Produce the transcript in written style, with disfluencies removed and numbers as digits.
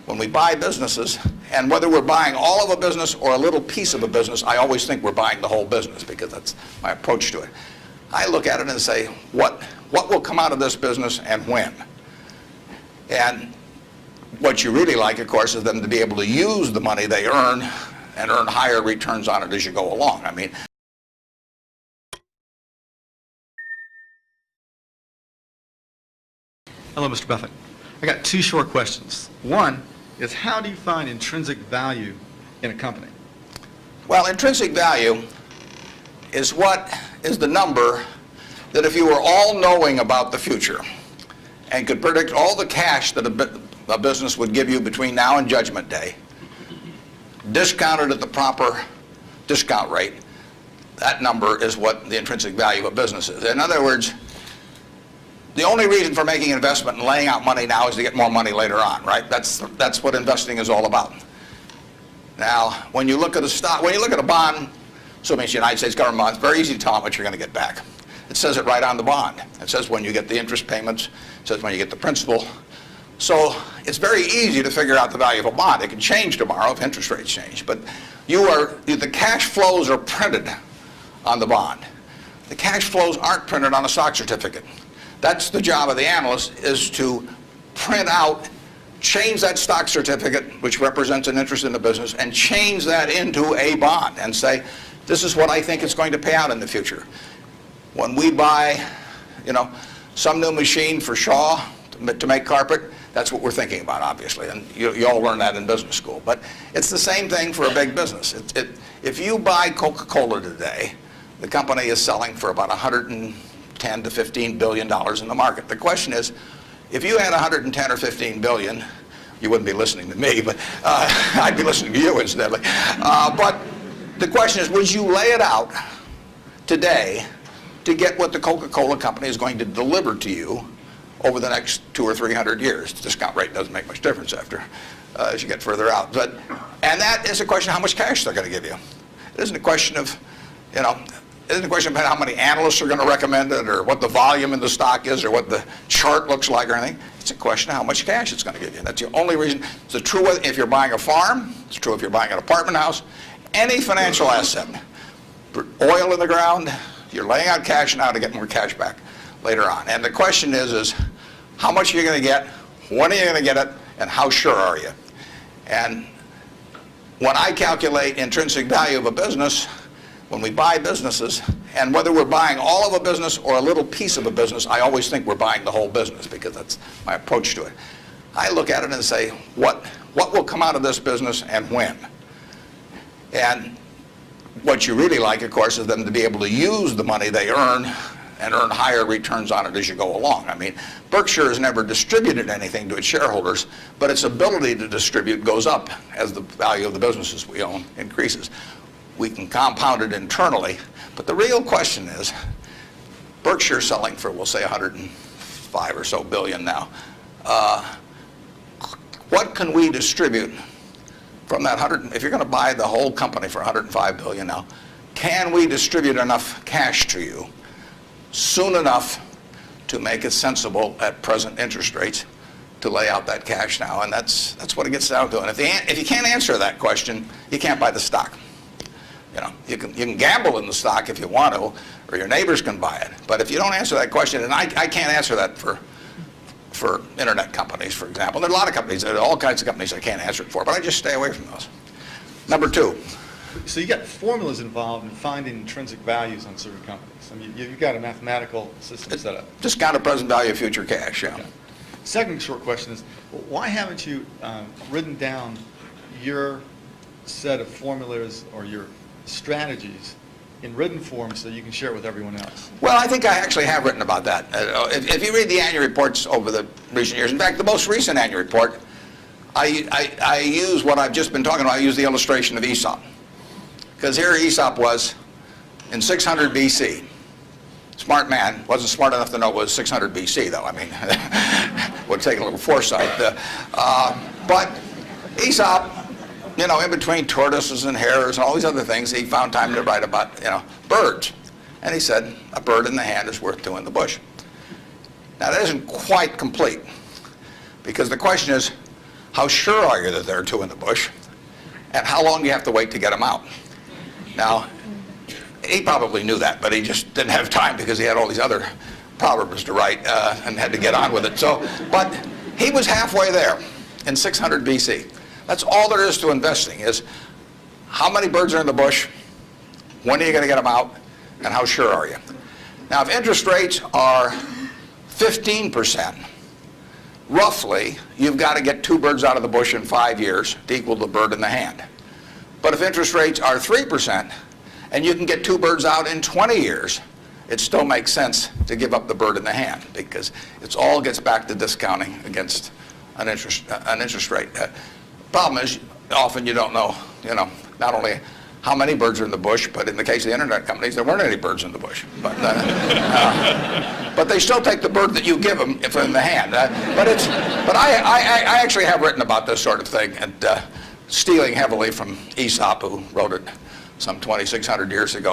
when we buy businesses, and whether we're buying all of a business or a little piece of a business, I always think we're buying the whole business because that's my approach to it. I look at it and say, what will come out of this business and when? And what you really like, of course, is them to be able to use the money they earn and earn higher returns on it as you go along. I mean, hello, Mr. Buffett. I got two short questions. One is, how do you find intrinsic value in a company? well, intrinsic value is the number that if you were all-knowing about the future and could predict all the cash that a business would give you between now and Judgment Day, discounted at the proper discount rate, that number is what the intrinsic value of a business is. In other words, the only reason for making an investment and laying out money now is to get more money later on, right? That's what investing is all about. Now, when you look at a stock, when you look at a bond, assuming it's the United States government bond, it's very easy to tell how much you're going to get back. It says it right on the bond. It says when you get the interest payments, it says when you get the principal. So it's very easy to figure out the value of a bond. It can change tomorrow if interest rates change. But the cash flows are printed on the bond. The cash flows aren't printed on a stock certificate. That's the job of the analyst, is to print out, change that stock certificate, which represents an interest in the business, and change that into a bond and say, this is what I think it's going to pay out in the future. When we buy, some new machine for Shaw to make carpet, that's what we're thinking about, obviously, and you all learn that in business school. But it's the same thing for a big business. If you buy Coca-Cola today, the company is selling for about $110 to $15 billion in the market. The question is, if you had 110 or 15 billion, you wouldn't be listening to me, but I'd be listening to you incidentally. But the question is, would you lay it out today to get what the Coca-Cola company is going to deliver to you over the next 200 or 300 years? The discount rate doesn't make much difference after as you get further out. And that is a question of how much cash they're going to give you. It isn't a question of, it isn't a question of how many analysts are going to recommend it or what the volume in the stock is or what the chart looks like or anything. It's a question of how much cash it's going to give you. That's the only reason. It's true if you're buying a farm. It's true if you're buying an apartment house. Any financial asset. Oil in the ground, you're laying out cash now to get more cash back later on. And the question is how much are you going to get, when are you going to get it, and how sure are you? And when I calculate intrinsic value of a business, when we buy businesses, and whether we're buying all of a business or a little piece of a business, I always think we're buying the whole business because that's my approach to it. I look at it and say, what will come out of this business and when? And what you really like, of course, is them to be able to use the money they earn and earn higher returns on it as you go along. I mean, Berkshire has never distributed anything to its shareholders, but its ability to distribute goes up as the value of the businesses we own increases. We can compound it internally, but the real question is, Berkshire selling for, we'll say, 105 or so billion now. What can we distribute from that 100? If you're going to buy the whole company for 105 billion now, can we distribute enough cash to you soon enough to make it sensible at present interest rates to lay out that cash now? And that's what it gets down to. And if you can't answer that question, you can't buy the stock. You can gamble in the stock if you want to, or your neighbors can buy it. But if you don't answer that question, and I can't answer that for internet companies, for example. There are a lot of companies, there are all kinds of companies I can't answer it for, but I just stay away from those. Number two. So you got formulas involved in finding intrinsic values on certain companies. I mean, you've got a mathematical system set up. Discounted present value of future cash, yeah. Okay. Second short question is, why haven't you written down your set of formulas or your strategies in written form so you can share it with everyone else? Well, I think I actually have written about that. If you read the annual reports over the recent years, in fact, the most recent annual report, I use what I've just been talking about. I use the illustration of Aesop. Because here Aesop was in 600 BC. Smart man, wasn't smart enough to know it was 600 BC, though. I mean, would take a little foresight. But Aesop, in between tortoises and hares and all these other things, he found time to write about, birds. And he said, a bird in the hand is worth two in the bush. Now, that isn't quite complete, because the question is, how sure are you that there are two in the bush, and how long do you have to wait to get them out? Now, he probably knew that, but he just didn't have time because he had all these other proverbs to write and had to get on with it. So, but he was halfway there in 600 BC. That's all there is to investing, is how many birds are in the bush, when are you going to get them out, and how sure are you? Now, if interest rates are 15%, roughly, you've got to get 2 birds out of the bush in 5 years to equal the bird in the hand. But if interest rates are 3%, and you can get 2 birds out in 20 years, it still makes sense to give up the bird in the hand, because it all gets back to discounting against an interest rate. Problem is, often you don't know, not only how many birds are in the bush, but in the case of the internet companies, there weren't any birds in the bush. But they still take the bird that you give them if in the hand. But I actually have written about this sort of thing, and stealing heavily from Aesop, who wrote it some 2,600 years ago.